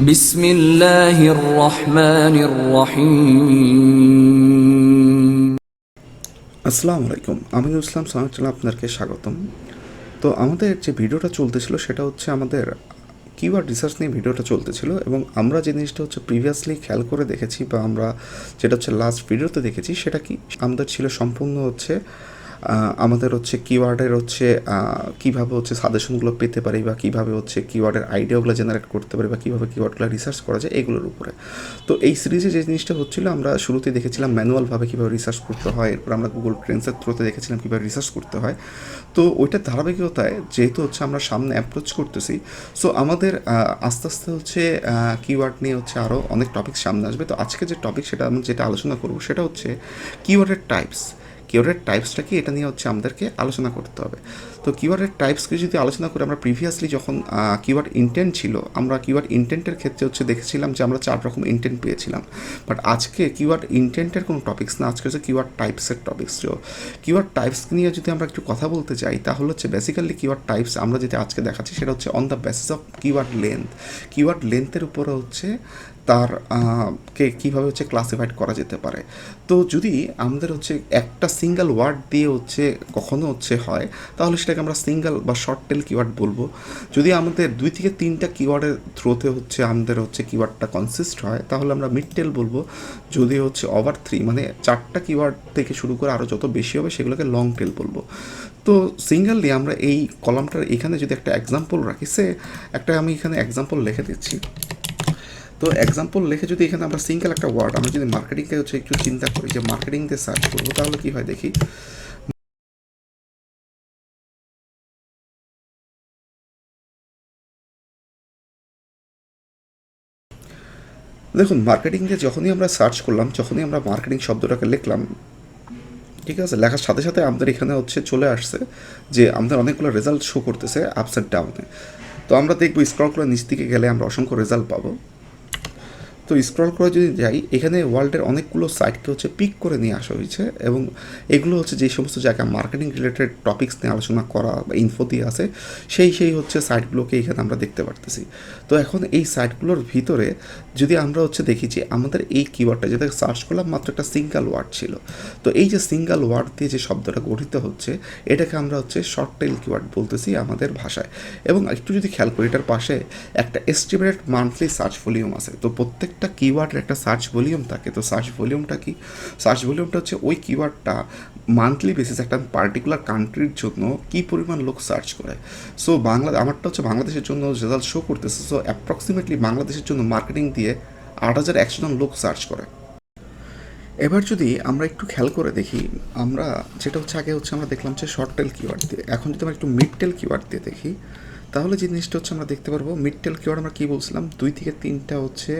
বিসমিল্লাহির রহমানির রহিম। আসসালামু আলাইকুম, আমিনুল ইসলাম সোনেট চ্যানেলে আপনাদেরকে স্বাগতম। তো আমাদের যে ভিডিওটা চলতেছিল সেটা হচ্ছে আমাদের কিওয়ার্ড রিসার্চ নিয়ে ভিডিওটা চলতেছিল, এবং আমরা যে জিনিসটা হচ্ছে প্রিভিয়াসলি খেয়াল করে দেখেছি বা আমরা যেটা হচ্ছে লাস্ট ভিডিওতে দেখেছি সেটা কি আমাদের ছিল সম্পূর্ণ হচ্ছে আমাদের হচ্ছে কিওয়ার্ডের হচ্ছে কীভাবে হচ্ছে সাজেশনগুলো পেতে পারি বা কীভাবে হচ্ছে কিওয়ার্ডের আইডিয়াগুলো জেনারেট করতে পারি বা কীভাবে কিওয়ার্ডগুলো রিসার্চ করা যায় এগুলোর উপরে। তো এই সিরিজে যে জিনিসটা হচ্ছিলো আমরা শুরুতে দেখেছিলাম ম্যানুয়ালভাবে কীভাবে রিসার্চ করতে হয়, এরপর আমরা গুগল ট্রেন্ডসের থ্রুতে দেখেছিলাম কীভাবে রিসার্চ করতে হয়। তো ওইটার ধারাবাহিকতায় যেহেতু হচ্ছে আমরা সামনে অ্যাপ্রোচ করতেছি, সো আমাদের আস্তে আস্তে হচ্ছে কিওয়ার্ড নিয়ে হচ্ছে আরও অনেক টপিক সামনে আসবে। তো আজকে যে টপিক সেটা আমি যেটা আলোচনা করবো সেটা হচ্ছে কিওয়ার্ডের টাইপস। কিওয়ার্ডের টাইপসটা কি এটা নিয়ে হচ্ছে আমাদেরকে আলোচনা করতে হবে। তো কিওয়ার্ডের টাইপসকে যদি আলোচনা করে, আমরা প্রিভিয়াসলি যখন কিওয়ার্ড ইন্টেন্ট ছিল, আমরা কিওয়ার্ড ইন্টেন্টের ক্ষেত্রে হচ্ছে দেখেছিলাম যে আমরা 4 রকম ইন্টেন্ট পেয়েছিলাম। বাট আজকে কিওয়ার্ড ইন্টেন্টের কোনো টপিক্স না, আজকে হচ্ছে কিওয়ার্ড টাইপসের টপিক্স। তো কিওয়ার্ড টাইপস নিয়ে যদি আমরা একটু কথা বলতে চাই তাহলে হচ্ছে বেসিক্যালি কিওয়ার্ড টাইপস আমরা যেটা আজকে দেখাচ্ছি সেটা হচ্ছে on the basis of keyword length. Keyword লেন্থের উপরে হচ্ছে তার কে কীভাবে হচ্ছে ক্লাসিফাইড করা যেতে পারে। তো যদি আমাদের হচ্ছে একটা সিঙ্গেল ওয়ার্ড দিয়ে হচ্ছে কখনো হচ্ছে হয় তাহলে সেটাকে আমরা সিঙ্গেল বা শর্ট টেল কিওয়ার্ড বলবো। যদি আমাদের 2 থেকে 3টা কিওয়ার্ডের থ্রুতে হচ্ছে আমাদের হচ্ছে কিওয়ার্ডটা কনসিস্ট হয় তাহলে আমরা মিড টেল বলবো। যদি হচ্ছে ওভার 3 মানে 4টা কিওয়ার্ড থেকে শুরু করে আরও যত বেশি হবে সেগুলোকে লং টেল বলবো। তো সিঙ্গেললি আমরা এই কলামটার এখানে যদি একটা এক্সাম্পল রাখি, একটা আমি এখানে এক্সাম্পল লিখে দিচ্ছি। তো এক্সাম্পল লিখে যদি এখানে আমরা সিঙ্গেল একটা ওয়ার্ড, আমরা যদি মার্কেটিংকে হচ্ছে একটু চিন্তা করি যে মার্কেটিং দিয়ে সার্চ করবো তাহলে কী হয় দেখি। দেখুন, মার্কেটিং দিয়ে যখনই আমরা সার্চ করলাম, যখনই আমরা মার্কেটিং শব্দটাকে লিখলাম, ঠিক আছে, লেখার সাথে সাথে আমাদের এখানে হচ্ছে চলে আসছে যে আমাদের অনেকগুলো রেজাল্ট শো করতেছে আপস অ্যান্ড ডাউনে। তো আমরা দেখবো স্ক্রল করে নিচ দিকে গেলে আমরা অসংখ্য রেজাল্ট পাবো। তো স্ক্রল করে যদি যাই, এখানে ওয়ার্ল্ডের অনেকগুলো সাইটকে হচ্ছে পিক করে নিয়ে আসা হয়েছে, এবং এগুলো হচ্ছে যে সমস্ত জায়গায় মার্কেটিং রিলেটেড টপিক্স নিয়ে আলোচনা করা বা ইনফো দিয়ে আছে সেই হচ্ছে সাইটগুলোকে এখানে আমরা দেখতে পারতেছি। তো এখন এই সাইটগুলোর ভিতরে যদি আমরা হচ্ছে দেখি যে আমাদের এই কিওয়ার্ডটা যেটা সার্চ করলাম মাত্র একটা সিঙ্গেল ওয়ার্ড ছিল, তো এই যে সিঙ্গেল ওয়ার্ড দিয়ে যে শব্দটা গঠিত হচ্ছে এটাকে আমরা হচ্ছে শর্ট টেল কিওয়ার্ড বলতেছি আমাদের ভাষায়। এবং একটু যদি খেয়াল করি, এটার পাশে একটা এস্টিমেটেড মান্থলি সার্চ ভলিউম আছে। তো প্রত্যেকটা কিওয়ার্ডের একটা সার্চ ভলিউম থাকে। তো সার্চ ভলিউমটা কি? সার্চ ভলিউমটা হচ্ছে ওই কিওয়ার্ডটা মান্থলি বেসিস একটা পার্টিকুলার কান্ট্রির জন্য কী পরিমাণ লোক সার্চ করে। সো আমারটা হচ্ছে বাংলাদেশের জন্য রেজাল্ট শো করতেছে। সো অ্যাপ্রক্সিমেটলি বাংলাদেশের জন্য মার্কেটিং দিয়ে 8100 জন লোক সার্চ করে। এবার যদি আমরা একটু খেয়াল করে দেখি, আমরা যেটা হচ্ছে আগে হচ্ছে আমরা দেখলাম যে শর্ট টেল কিওয়ার্ড দিয়ে, এখন যদি আমরা একটু মিড টেল কিওয়ার্ড দিয়ে দেখি তাহলে যে জিনিসটা হচ্ছে আমরা দেখতে পারবো মিড টেল কিওয়ার্ড আমরা কী বলছিলাম, 2 থেকে 3টা হচ্ছে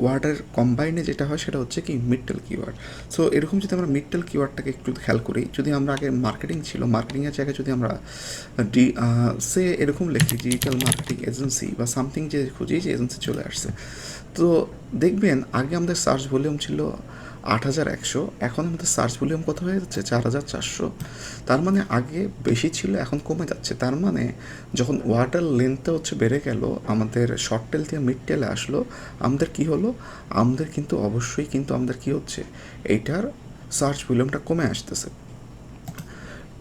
ওয়ার্ডের কম্বাইনে যেটা হয় সেটা হচ্ছে কি মিড টেল কিওয়ার্ড। সো এরকম যদি আমরা মিড টেল কিওয়ার্ডটাকে একটু খেয়াল করি, যদি আমরা আগে মার্কেটিং ছিল, মার্কেটিংয়ের জায়গায় যদি আমরা এরকম লিখি ডিজিটাল মার্কেটিং এজেন্সি বা সামথিং যে খুঁজি যে এজেন্সি চলে আসছে, তো দেখবেন আগে আমাদের সার্চ ভলিউম ছিল 8100, এখন আমাদের সার্চ ভলিউম কত হয়ে যাচ্ছে 4400। তার মানে আগে বেশি ছিল এখন কমে যাচ্ছে। তার মানে যখন ওয়ার্ডের লেন্থটা হচ্ছে বেড়ে গেল, আমাদের শর্ট টেল থেকে মিড টেলে আসলো, আমাদের কি হলো, আমাদের কিন্তু অবশ্যই কিন্তু আমাদের কি হচ্ছে, এইটার সার্চ ভলিউমটা কমে আসতেছে।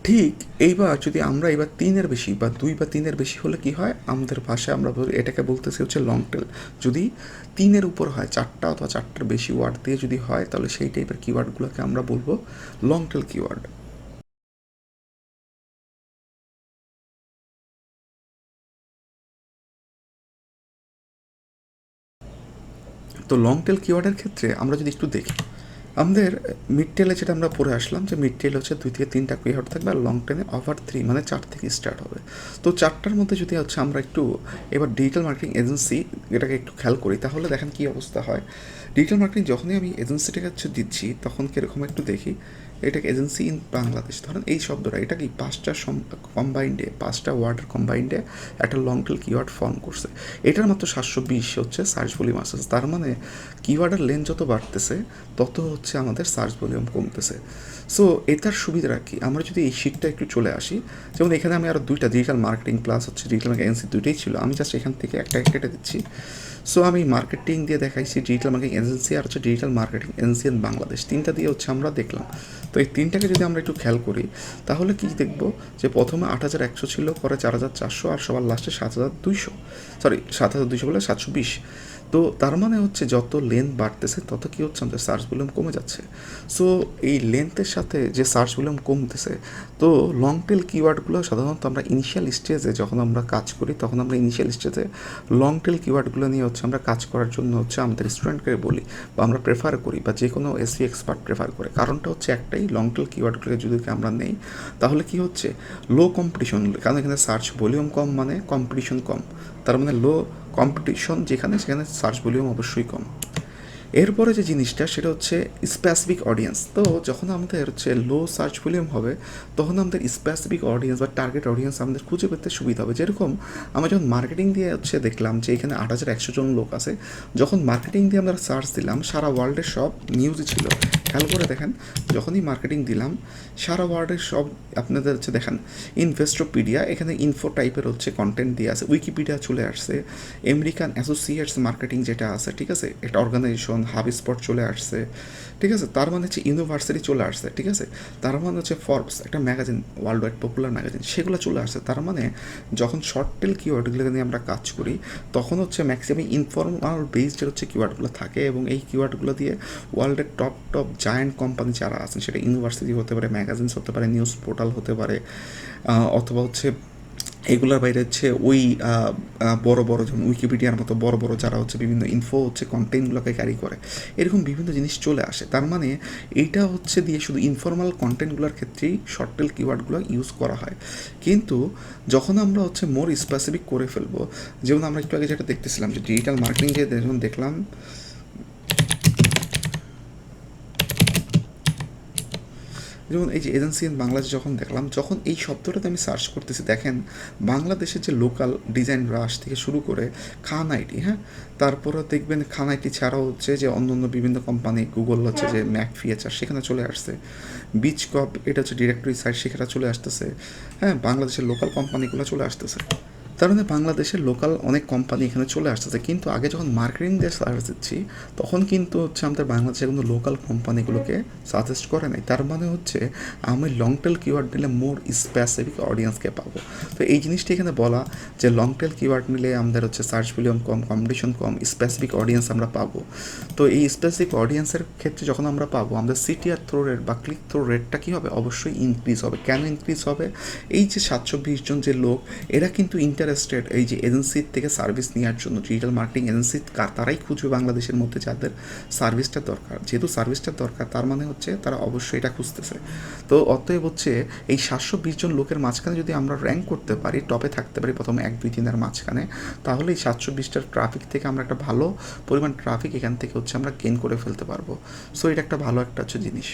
ঠিক এইবার যদি আমরা এবার 3-এর বেশি বা 2 বা 3-এর বেশি হলে কি হয়, আমাদের ভাষায় আমরা এটাকে বলতেছি হচ্ছে লং টেল। যদি 3-এর উপর হয়, 4টা অথবা 4টার বেশি ওয়ার্ড দিয়ে যদি হয় তাহলে সেই টাইপের কিওয়ার্ডগুলোকে আমরা বলবো লং টেল কিওয়ার্ড। তো লং টেল কিওয়ার্ডের ক্ষেত্রে আমরা যদি একটু দেখি, আমাদের মিড টেলে যেটা আমরা পড়ে আসলাম যে মিড টেল হচ্ছে 2 থেকে 3টা কিওয়ার্ড থাকবে, আর লং টেলে ওভার 3 মানে 4 থেকে স্টার্ট হবে। তো 4টার মধ্যে যদি হচ্ছে আমরা একটু এবার ডিজিটাল মার্কেটিং এজেন্সি এটাকে একটু খেয়াল করি তাহলে দেখেন কী অবস্থা হয়। ডিজিটাল মার্কেটিং যখনই আমি এজেন্সিটাকে হচ্ছে দিচ্ছি তখন কীরকম একটু দেখি, এটাকে এজেন্সি ইন বাংলাদেশ ধরেন এই শব্দটা, এটা কি 5টা কম্বাইন্ডে 5টা ওয়ার্ডের কম্বাইন্ডে একটা লং টেল কিওয়ার্ড ফর্ম করছে। এটার মাত্র 720 হচ্ছে সার্চ ভলিউম আসতেছে। তার মানে কিওয়ার্ডের লেন্থ যত বাড়তেছে তত হচ্ছে আমাদের সার্চ ভলিউম কমতেছে। সো এটার সুবিধাটা কি, আমরা যদি এই শিটটা একটু চলে আসি, যেমন এখানে আমি আরও 2টা ডিজিটাল মার্কেটিং প্লাস হচ্ছে ডিজিটাল এজেন্সি 2টাই ছিল, আমি জাস্ট এখান থেকে একটা কেটে দিচ্ছি। সো আমি মার্কেটিং দিয়ে দেখাইছি ডিজিটাল মার্কেটিং এজেন্সি আর হচ্ছে digital marketing agency in Bangladesh, তিনটা দিয়ে হচ্ছে আমরা দেখলাম। তো এই তিনটাকে যদি আমরা একটু খেয়াল করি তাহলে কি দেখব যে প্রথমে 8,100 ছিল, পরে 4,400, আর সবার লাস্টে 7,200, সরি 7,200 বলে 720। তো তার মানে হচ্ছে যত লেন্থ বাড়তেছে তত কী হচ্ছে, আমাদের সার্চ ভলিউম কমে যাচ্ছে। সো এই লেন্থের সাথে যে সার্চ ভলিউম কমতেছে, তো লং টেল কিওয়ার্ডগুলো সাধারণত আমরা ইনিশিয়াল স্টেজে যখন আমরা কাজ করি তখন আমরা ইনিশিয়াল স্টেজে লং টেল কিওয়ার্ডগুলো নিয়ে হচ্ছে আমরা কাজ করার জন্য হচ্ছে আমাদের স্টুডেন্টকে বলি বা আমরা প্রেফার করি বা যে কোনো এসই এক্সপার্ট প্রেফার করে। কারণটা হচ্ছে একটাই, লং টেল কিওয়ার্ডগুলোকে যদি আমরা নেই তাহলে কি হচ্ছে, লো কম্পিটিশন, কারণ এখানে সার্চ ভলিউম কম মানে কম্পিটিশন কম, তার মানে লো কম্পিটিশন যেখানে সেখানে সার্চ ভলিউম অবশ্যই কম। এরপরে যে জিনিসটা সেটা হচ্ছে স্পেসিফিক অডিয়েন্স। তো যখন আমাদের হচ্ছে লো সার্চ ভলিউম হবে তখন আমাদের স্পেসিফিক অডিয়েন্স বা টার্গেট অডিয়েন্স আমাদের খুঁজে পেতে সুবিধা হবে। যেরকম আমরা যখন মার্কেটিং দিয়ে হচ্ছে দেখলাম যে এখানে 8,100 জন লোক আছে, যখন মার্কেটিং দিয়ে আমরা সার্চ দিলাম সারা ওয়ার্ল্ডের সব নিউজই ছিল। খেয়াল করে দেখেন, যখনই মার্কেটিং দিলাম সারা ওয়ার্ল্ডের সব আপনাদের হচ্ছে দেখেন ইনভেস্টোপিডিয়া, এখানে ইনফো টাইপের হচ্ছে কন্টেন্ট দিয়ে আছে, উইকিপিডিয়া চলে আসছে, আমেরিকান অ্যাসোসিয়েটস মার্কেটিং যেটা আছে, ঠিক আছে, একটা অর্গানাইজেশন হাব স্পট চলে আসছে, ঠিক আছে, তার মানে হচ্ছে ইউনিভার্সিটি চলে আসছে, ঠিক আছে, তার মানে হচ্ছে ফর্বস একটা magazine, world wide popular magazine, সেগুলো চলে আসছে। তার মানে যখন শর্ট টেল কিওয়ার্ডগুলো নিয়ে আমরা কাজ করি তখন হচ্ছে ম্যাক্সিমাম ইনফর্মাল বেসড হচ্ছে কিওয়ার্ডগুলো থাকে, এবং এই কিওয়ার্ডগুলো দিয়ে ওয়ার্ল্ডের টপ টপ জায়ান্ট কোম্পানি যারা আছেন, সেটা ইউনিভার্সিটি হতে পারে, ম্যাগাজিনস হতে পারে, নিউজ পোর্টাল হতে পারে, অথবা হচ্ছে এগুলোর বাইরে হচ্ছে ওই বড় বড় যেমন উইকিপিডিয়ার মতো বড় বড় যারা হচ্ছে বিভিন্ন ইনফো হচ্ছে কন্টেন্টগুলোকে ক্যারি করে, এরকম বিভিন্ন জিনিস চলে আসে। তার মানে এইটা হচ্ছে দিয়ে শুধু ইনফর্মাল কন্টেন্টগুলোর ক্ষেত্রেই শর্ট টেল কিওয়ার্ডগুলো ইউজ করা হয়। কিন্তু যখন আমরা হচ্ছে মোর স্পেসিফিক করে ফেলবো, যেমন আমরা একটু আগে যেটা দেখতেছিলাম যে ডিজিটাল মার্কেটিং যে যখন দেখলাম, যেমন এই যে এজেন্সি ইন বাংলাদেশ যখন দেখলাম, যখন এই শব্দটাতে আমি সার্চ করতেছি, দেখেন বাংলাদেশের যে লোকাল ডিজাইন রাশ থেকে শুরু করে খান আইটি, হ্যাঁ, তারপরে দেখবেন খান আইটি ছাড়াও হচ্ছে যে অন্য অন্য বিভিন্ন কোম্পানি, গুগল হচ্ছে যে ম্যাক ফিচার সেখানে চলে আসছে, বিচ কপ এটা হচ্ছে ডিরেক্টরি সাইট সেখানে চলে আসতেছে, হ্যাঁ, বাংলাদেশের লোকাল কোম্পানিগুলো চলে আসতেছে। তার মানে বাংলাদেশের লোকাল অনেক কোম্পানি এখানে চলে আসতেছে। কিন্তু আগে যখন মার্কেটিং দিয়ে সার্চ দিচ্ছি তখন কিন্তু হচ্ছে আমাদের বাংলাদেশের কোনো লোকাল কোম্পানিগুলোকে সাজেস্ট করে নাই। তার মানে হচ্ছে আমি লং টেল কিওয়ার্ড নিলে মোর স্পেসিফিক অডিয়েন্সকে পাবো। তো এই জিনিসটি এখানে বলা যে লং টেল কিওয়ার্ড নিলে আমাদের হচ্ছে সার্চ ভলিউম কম, কম্পিটিশন কম, স্পেসিফিক অডিয়েন্স আমরা পাবো। তো এই স্পেসিফিক অডিয়েন্সের ক্ষেত্রে যখন আমরা পাবো, আমাদের সিটিআর থ্রো রেট বা ক্লিক থ্রো রেটটা কী হবে, অবশ্যই ইনক্রিজ হবে। কেন ইনক্রিজ হবে, এই যে 720 জন যে লোক এরা কিন্তু ইন্টারেস্টেড এই যে এজেন্সির থেকে সার্ভিস নেওয়ার জন্য, ডিজিটাল মার্কেটিং এজেন্সি তারাই খুঁজবে বাংলাদেশের মধ্যে যাদের সার্ভিসটা দরকার। যেহেতু সার্ভিসটা দরকার তার মানে হচ্ছে তারা অবশ্যই এটা খুঁজতেছে। তো অতএব হচ্ছে এই 720 জন লোকের মাঝখানে যদি আমরা র্যাঙ্ক করতে পারি, টপে থাকতে পারি প্রথমে 1-2-3 মাঝখানে, তাহলে এই 720টার ট্রাফিক থেকে আমরা একটা ভালো পরিমাণ ট্রাফিক এখান থেকে হচ্ছে আমরা গেইন করে ফেলতে পারবো। সো এটা একটা ভালো একটা হচ্ছে জিনিস।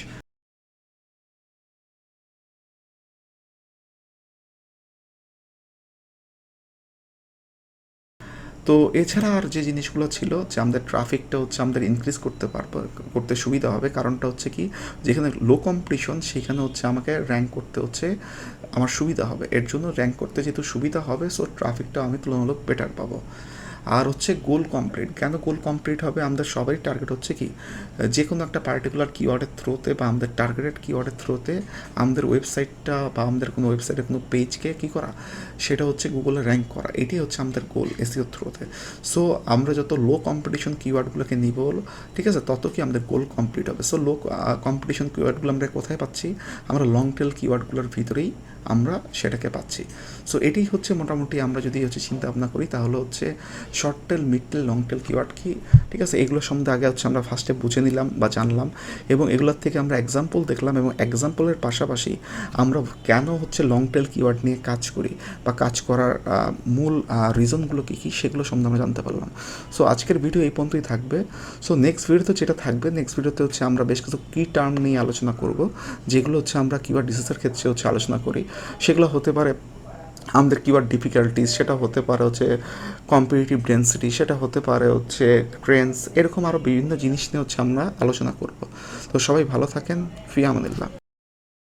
তো এছাড়া আর যে জিনিসগুলো ছিল যে আমাদের ট্রাফিকটা হচ্ছে আমাদের ইনক্রিজ করতে পারবো, করতে সুবিধা হবে। কারণটা হচ্ছে কি, যেখানে লো কম্পিটিশন সেখানে হচ্ছে আমাকে র্যাঙ্ক করতে হচ্ছে আমার সুবিধা হবে, এর জন্য র্যাঙ্ক করতে যেহেতু সুবিধা হবে সো ট্রাফিকটা আমি তুলনামূলক বেটার পাবো। আর হচ্ছে গোল কমপ্লিট, কেন গোল কমপ্লিট হবে, আমাদের সবারই টার্গেট হচ্ছে কি, যে কোনো একটা পার্টিকুলার কিওয়ার্ডের থ্রোতে বা আমাদের টার্গেটেড কিওয়ার্ডের থ্রোতে আমাদের ওয়েবসাইটটা বা আমাদের কোনো ওয়েবসাইটের কোনো পেজকে কী করা, সেটা হচ্ছে গুগলে র্যাঙ্ক করা, এটাই হচ্ছে আমাদের গোল এসইও থ্রোতে। সো আমরা যত লো কম্পিটিশন কিওয়ার্ডগুলোকে নিব, ঠিক আছে, তত কি আমাদের গোল কমপ্লিট হবে। সো লো কম্পিটিশন কিওয়ার্ডগুলো আমরা কোথায় পাচ্ছি, আমরা লং টেল কিওয়ার্ডগুলোর ভিতরেই আমরা সেটাকে পাচ্ছি। সো এটাই হচ্ছে মোটামুটি আমরা যদি হচ্ছে চিন্তা ভাবনা করি তাহলে হচ্ছে শর্ট টেল, মিড টেল, লং টেল কিওয়ার্ড কি, ঠিক আছে, এগুলোর সম্বন্ধে আগে হচ্ছে আমরা ফার্স্টে বুঝে নিলাম বা জানলাম, এবং এগুলোর থেকে আমরা এক্সাম্পল দেখলাম, এবং এক্সাম্পলের পাশাপাশি আমরা কেন হচ্ছে লং টেল কিওয়ার্ড নিয়ে কাজ করি বা কাজ করার মূল রিজনগুলো কী কী সেগুলো সম্বন্ধে আমরা জানতে পারলাম। সো আজকের ভিডিও এই পর্যন্তই থাকবে। সো নেক্সট ভিডিওতে যেটা থাকবে, নেক্সট ভিডিওতে হচ্ছে আমরা বেশ কিছু কি টার্ম নিয়ে আলোচনা করব, যেগুলো হচ্ছে আমরা কিওয়ার্ড ডিসিসের ক্ষেত্রে হচ্ছে আলোচনা করি। সেগুলো হতে পারে আমাদের কিওয়ার্ড ডিফিকাল্টিস, সেটা হতে পারে হচ্ছে কম্পিটিটিভ ডেন্সিটি, সেটা হতে পারে হচ্ছে ট্রেন্ডস, এরকম আরও বিভিন্ন জিনিস নিয়ে হচ্ছে আমরা আলোচনা করব। তো সবাই ভালো থাকেন, ফি আমানিল্লাহ।